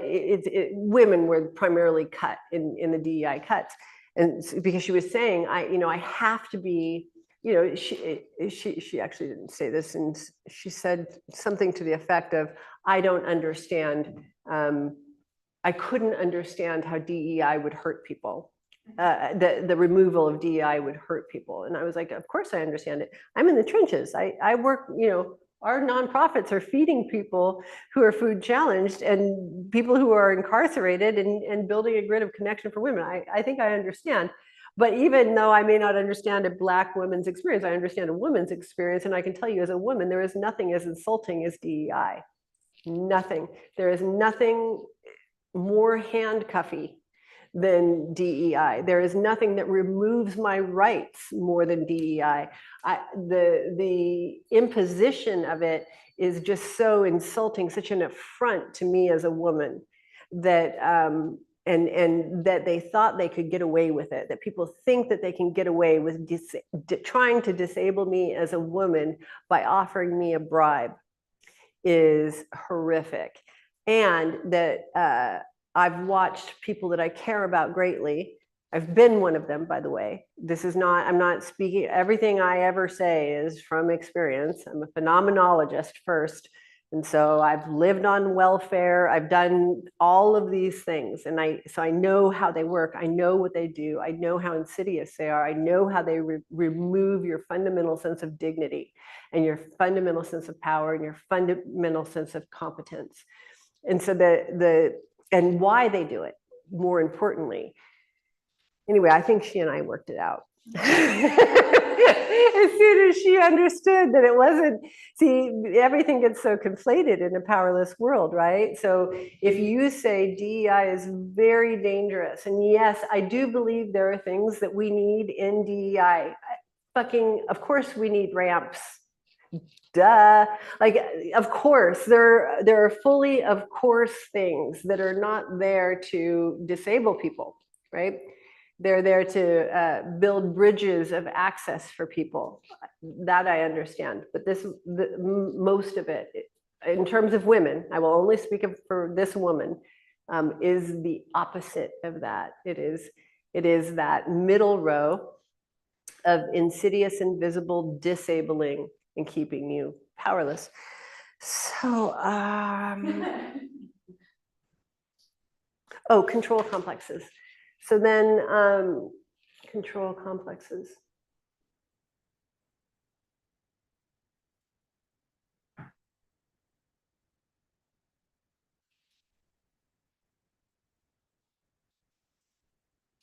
women were primarily cut in the DEI cuts. And because she was saying, I have to be, you know, she actually didn't say this, and she said something to the effect of, I don't understand, I couldn't understand how DEI would hurt people. The removal of DEI would hurt people. And I was like, of course I understand it. I'm in the trenches. I work, you know, our nonprofits are feeding people who are food challenged and people who are incarcerated and building a grid of connection for women. I think I understand. But even though I may not understand a Black woman's experience, I understand a woman's experience. And I can tell you as a woman, there is nothing as insulting as DEI. Nothing. There is nothing more handcuffy than DEI. There is nothing that removes my rights more than DEI. The imposition of it is just so insulting, such an affront to me as a woman, that and that they thought they could get away with it, that people think that they can get away with trying to disable me as a woman by offering me a bribe is horrific. And that I've watched people that I care about greatly. I've been one of them, by the way. This is not, I'm not speaking, everything I ever say is from experience. I'm a phenomenologist first. And so I've lived on welfare. I've done all of these things. And so I know how they work. I know what they do. I know how insidious they are. I know how they remove your fundamental sense of dignity and your fundamental sense of power and your fundamental sense of competence. And so and why they do it, more importantly. Anyway, I think she and I worked it out. As soon as she understood that it wasn't, see, everything gets so conflated in a powerless world, right? So if you say DEI is very dangerous, and yes, I do believe there are things that we need in DEI. Of course we need ramps. Duh. Like, of course, there are fully, of course, things that are not there to disable people, right? They're there to build bridges of access for people. That I understand. But most of it, in terms of women, I will only speak for this woman, is the opposite of that. It is that middle row of insidious, invisible, disabling, and keeping you powerless. So, control complexes. So then, control complexes.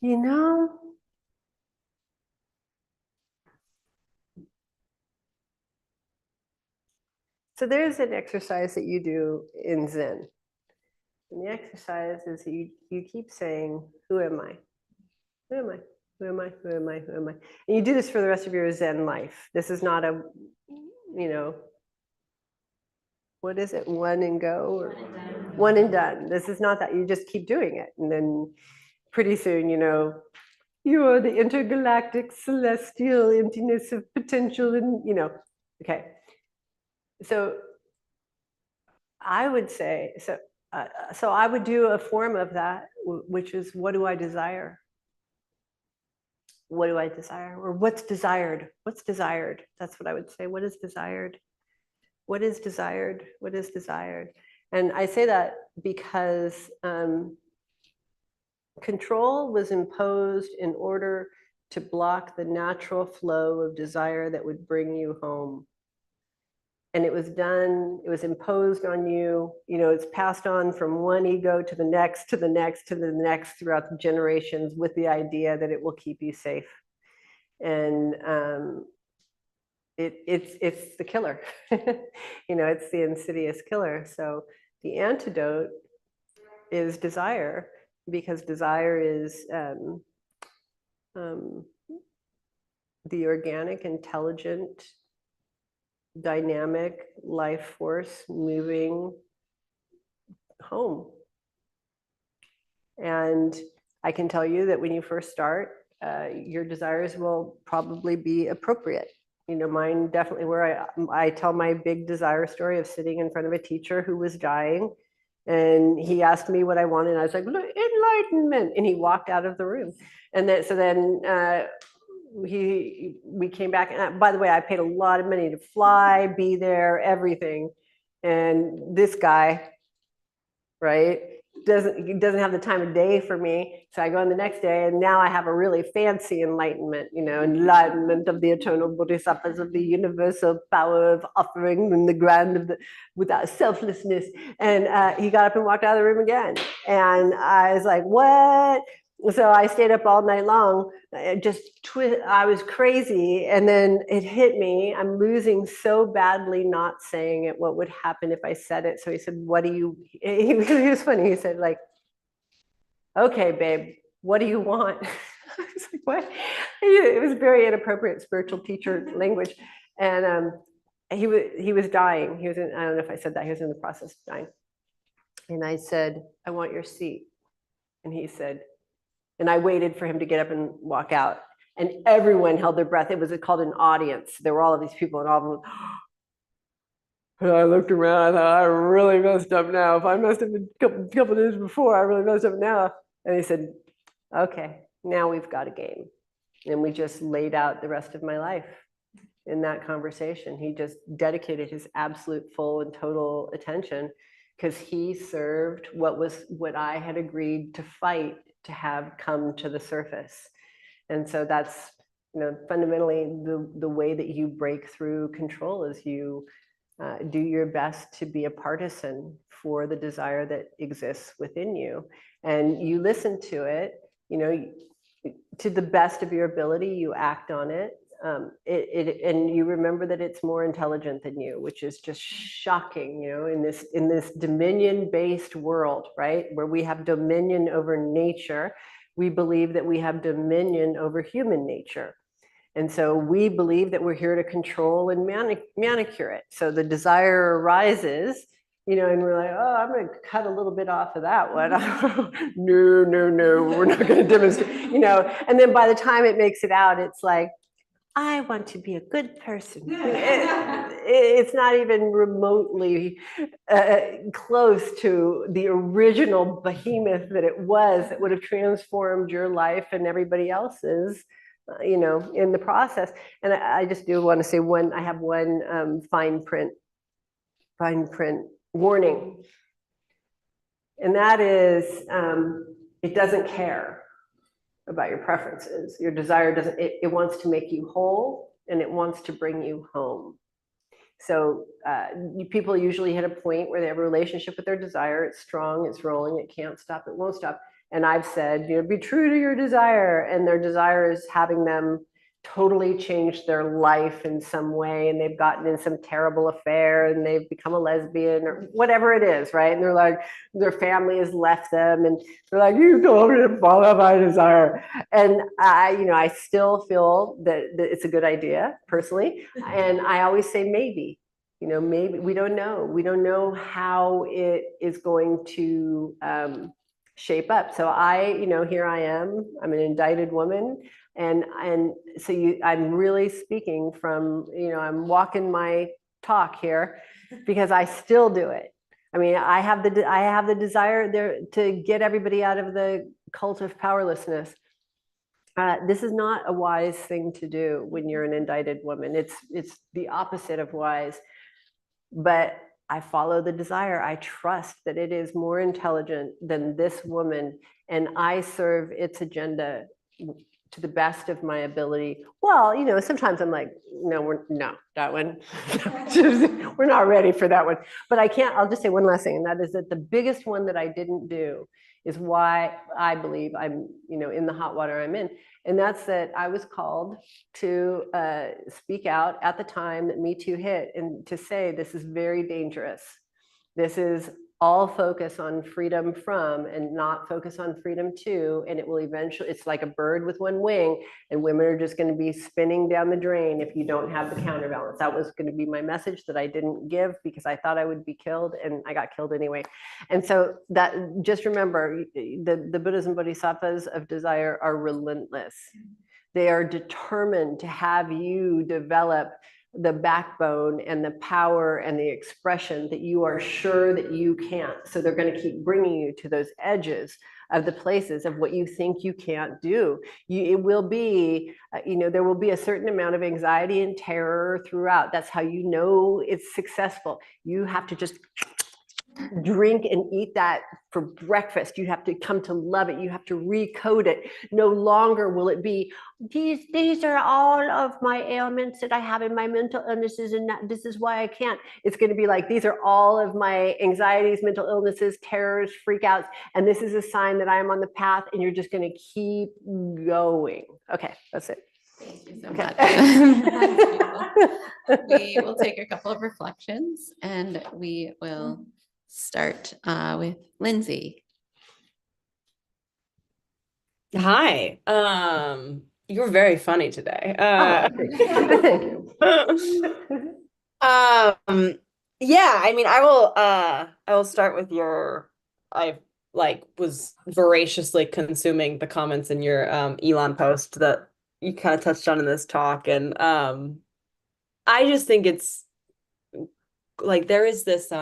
You know, so there's an exercise that you do in Zen. And the exercise is you keep saying, who am I? Who am I? Who am I? Who am I? Who am I? And you do this for the rest of your Zen life. This is not a, you know, what is it? One and go? Or one and done. This is not that. You just keep doing it. And then pretty soon, you know, you are the intergalactic celestial emptiness of potential. And, you know, okay. So I would say, so I would do a form of that, which is, what do I desire? What do I desire? Or what's desired? What's desired? That's what I would say. What is desired? What is desired? What is desired? And I say that because Control was imposed in order to block the natural flow of desire that would bring you home. And it was done, it was imposed on you, it's passed on from one ego to the next, to the next, to the next throughout the generations with the idea that it will keep you safe. And it's the killer, it's the insidious killer. So the antidote is desire, because desire is the organic, intelligent, dynamic life force moving home. And I can tell you that when you first start, your desires will probably be appropriate. Mine definitely were. I tell my big desire story of sitting in front of a teacher who was dying, and he asked me what I wanted, and I was like, enlightenment, and he walked out of the room. And then we came back, and by the way, I paid a lot of money to fly, be there, everything. And this guy, right, doesn't have the time of day for me. So I go in the next day, and now I have a really fancy enlightenment, enlightenment of the eternal bodhisattvas, of the universal power of offering and the grand of the without selflessness. And he got up and walked out of the room again. And I was like, what? So I stayed up all night long. I was crazy. And then it hit me. I'm losing so badly not saying it. What would happen if I said it? So he said, he was funny. He said, like, okay, babe, what do you want? I was like, what? It was very inappropriate spiritual teacher language. And he was dying. I don't know if I said that. He was in the process of dying. And I said, I want your seat. And he said, and I waited for him to get up and walk out. And everyone held their breath. It was called an audience. There were all of these people, and all of them. And I looked around. I thought, I really messed up now. If I messed up a couple days before, I really messed up now. And he said, okay, now we've got a game. And we just laid out the rest of my life in that conversation. He just dedicated his absolute full and total attention, because he served what I had agreed to fight to have come to the surface. And so that's, fundamentally the way that you break through control is you do your best to be a partisan for the desire that exists within you. And you listen to it, to the best of your ability, you act on it. And you remember that it's more intelligent than you, which is just shocking, in this dominion-based world, right, where we have dominion over nature. We believe that we have dominion over human nature. And so we believe that we're here to control and manicure it. So the desire arises, and we're like, oh, I'm going to cut a little bit off of that one. No, we're not going to demonstrate, And then by the time it makes it out, it's like, I want to be a good person. It's not even remotely close to the original behemoth that it was, that would have transformed your life and everybody else's, in the process. And I just do want to say I have one fine print warning. And that is, it doesn't care about your preferences. Your desire doesn't, it wants to make you whole, and it wants to bring you home. So people usually hit a point where they have a relationship with their desire. It's strong, it's rolling, it can't stop, it won't stop. And I've said, be true to your desire. And their desire is having them totally change their life in some way. And they've gotten in some terrible affair, and they've become a lesbian or whatever it is, right? And they're like, their family has left them, and they're like, you told me to follow my desire. And I still feel that it's a good idea personally. And I always say, maybe, maybe we don't know. We don't know how it is going to shape up. So here I am, I'm an indicted woman. And so I'm really speaking from, I'm walking my talk here, because I still do it. I mean, I have the desire there to get everybody out of the cult of powerlessness. This is not a wise thing to do when you're an indicted woman. It's the opposite of wise. But I follow the desire. I trust that it is more intelligent than this woman, and I serve its agenda to the best of my ability. Well, sometimes I'm like, no, that one, we're not ready for that one. But I'll just say one last thing, and that is that the biggest one that I didn't do is why I believe I'm, in the hot water I'm in. And that's that I was called to speak out at the time that Me Too hit, and to say this is very dangerous. This is all focus on freedom from and not focus on freedom to. And it will eventually, it's like a bird with one wing, and women are just going to be spinning down the drain if you don't have the counterbalance. That was going to be my message that I didn't give because I thought I would be killed, and I got killed anyway. And so that, just remember, the Buddhas and Bodhisattvas of desire are relentless. They are determined to have you develop the backbone and the power and the expression that you are sure that you can't. So they're going to keep bringing you to those edges of the places of what you think you can't do. It will be, there will be a certain amount of anxiety and terror throughout. That's how you know it's successful. You have to just drink and eat that for breakfast. You have to come to love it. You have to recode it. No longer will it be, these are all of my ailments that I have in my mental illnesses, and this is why I can't. It's going to be like, these are all of my anxieties, mental illnesses, terrors, freakouts, and this is a sign that I am on the path, and you're just going to keep going. Okay, that's it. Thank you so much. We will take a couple of reflections, and we will start with Lindsay. Hi. You were very funny today. Thank you. Yeah, I mean, I will start with I was voraciously consuming the comments in your Elon post that you kind of touched on in this talk, and I just think it's like there is this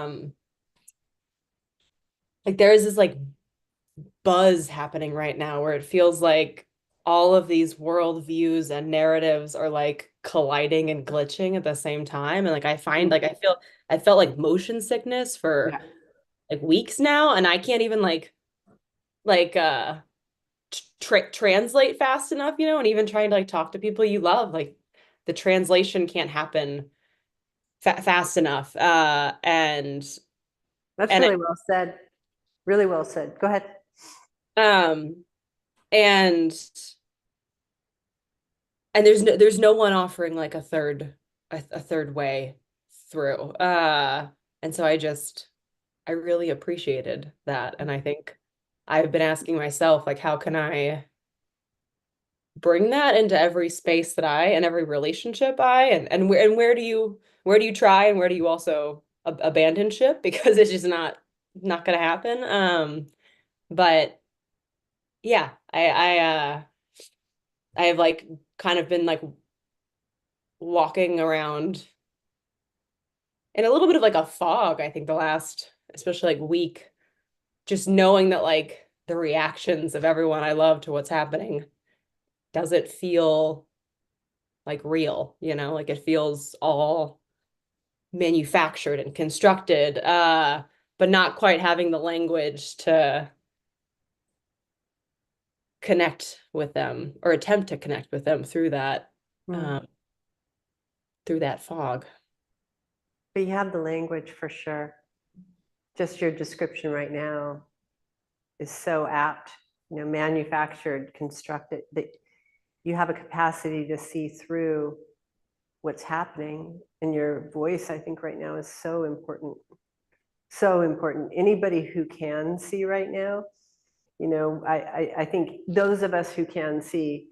buzz happening right now where it feels like all of these worldviews and narratives are like colliding and glitching at the same time. And like I find like I felt like motion sickness for like weeks now, and I can't even translate fast enough, and even trying to like talk to people you love, like the translation can't happen fast enough. And that's really well said. Really well said. Go ahead. And there's no one offering like a third way through. And so I really appreciated that. And I think I've been asking myself, like, how can I bring that into every space that and every relationship and where do you try, and where do you also abandon ship, because it's just not gonna happen. But yeah, I have like kind of been like walking around in a little bit of like a fog, I think the last, especially like week, just knowing that like the reactions of everyone I love to what's happening doesn't feel like real, like it feels all manufactured and constructed, but not quite having the language to connect with them or attempt to connect with them through that fog. But you have the language for sure. Just your description right now is so apt, manufactured, constructed, that you have a capacity to see through what's happening. And your voice, I think right now, is so important. So important. Anybody who can see right now, I think those of us who can see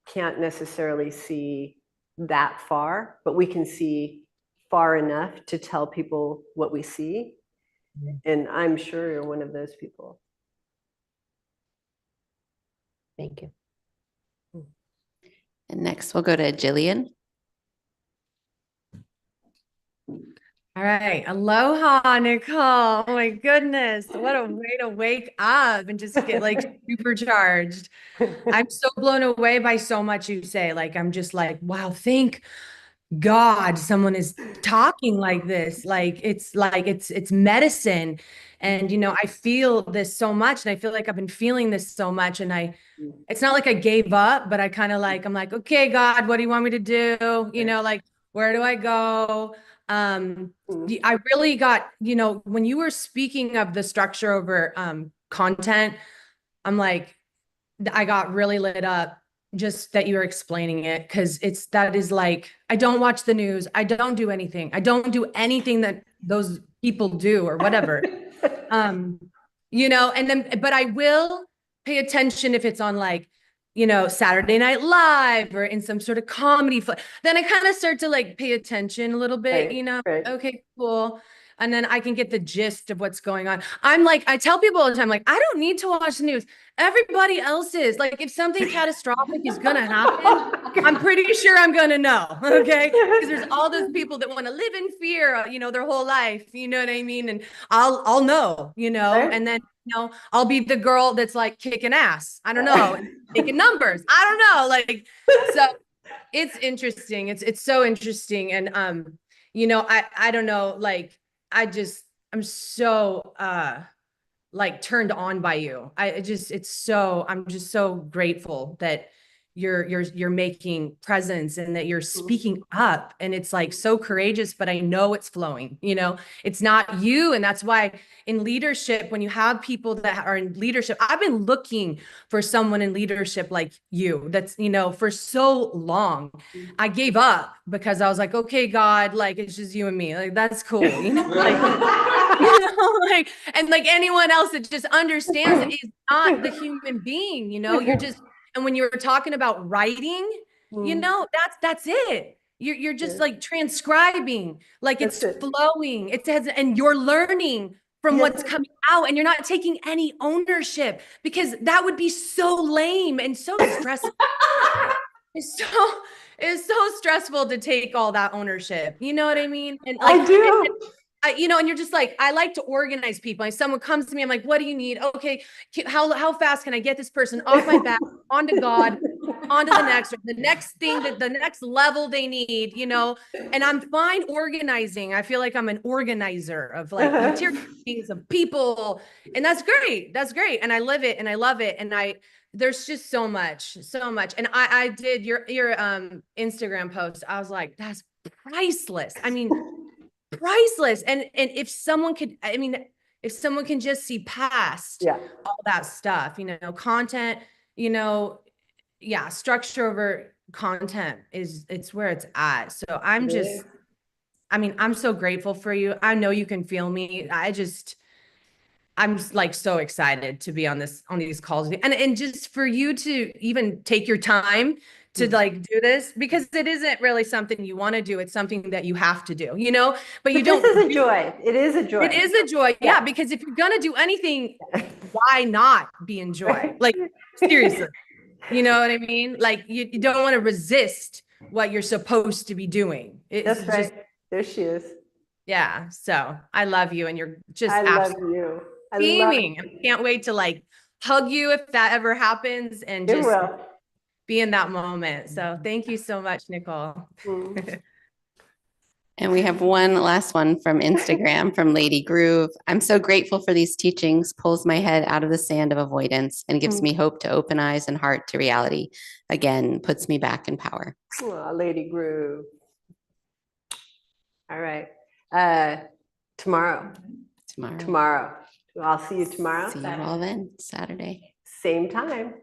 can't necessarily see that far, but we can see far enough to tell people what we see. And I'm sure you're one of those people. Thank you. And next we'll go to Jillian. All right. Aloha, Nicole. Oh my goodness. What a way to wake up and just get like supercharged. I'm so blown away by so much you say. Like, I'm just like, wow, thank God, someone is talking like this. Like it's medicine. And I feel this so much. And I feel like I've been feeling this so much. And it's not like I gave up, but I kind of I'm like, okay, God, what do you want me to do? Like, where do I go? I really got, when you were speaking of the structure over content, I'm like, I got really lit up just that you were explaining it, because that is like, I don't watch the news. I don't do anything. I don't do anything that those people do or whatever. And then, but I will pay attention if it's on like, Saturday Night Live or in some sort of comedy. Then I kind of start to like pay attention a little bit, Right. okay, cool. And then I can get the gist of what's going on. I'm like, I tell people all the time, like, I don't need to watch the news. Everybody else is. Like, if something catastrophic is going to happen, I'm pretty sure I'm going to know. Okay. Because there's all those people that want to live in fear, their whole life. You know what I mean? And I'll know, Right. and then, I'll be the girl that's like kicking ass. I don't know, taking numbers. I don't know. Like, so it's interesting. It's so interesting. And, I don't know, like, I'm so, like turned on by you. I'm just so grateful that you're making presence and that you're speaking up, and it's like so courageous, but I know it's flowing, it's not you. And that's why in leadership, when you have people that are in leadership, I've been looking for someone in leadership like you, that's, for so long. I gave up because I was like, okay, God, like, it's just you and me. Like, that's cool. Like, and like anyone else that just understands it is not the human being, you're just, and when you were talking about writing, that's it. You're just like transcribing, like it's flowing. It says, and you're learning from what's coming out, and you're not taking any ownership, because that would be so lame and so stressful. It's so stressful to take all that ownership. You know what I mean? And like, I do. and you're just like, I like to organize people. Like, someone comes to me, I'm like, what do you need? Okay, how fast can I get this person off my back, onto God, onto the next thing, that the next level they need, and I'm fine organizing. I feel like I'm an organizer of like material things, of people, and that's great. That's great. And I live it and I love it. And there's just so much. And I did your Instagram post. I was like, that's priceless. I mean, priceless. And if someone could, if someone can just see past all that stuff, content, structure over content it's where it's at. So I'm so grateful for you. I know you can feel me. I'm just like so excited to be on these calls, and just for you to even take your time to like do this, because it isn't really something you want to do. It's something that you have to do, but you don't. This is a joy. It is a joy. It is a joy. Yeah. Because if you're going to do anything, why not be in joy? Like, seriously, you know what I mean? Like, you don't want to resist what you're supposed to be doing. That's right. There she is. Yeah. So I love you, and you're just I love you. beaming. I can't wait to like hug you if that ever happens, and just be in that moment. So thank you so much, Nicole. And we have one last one from Instagram from Lady Groove. I'm so grateful for these teachings, pulls my head out of the sand of avoidance and gives me hope to open eyes and heart to reality. Again, puts me back in power. Oh, Lady Groove. All right. Tomorrow. I'll see you tomorrow. See you all then, Saturday. Same time.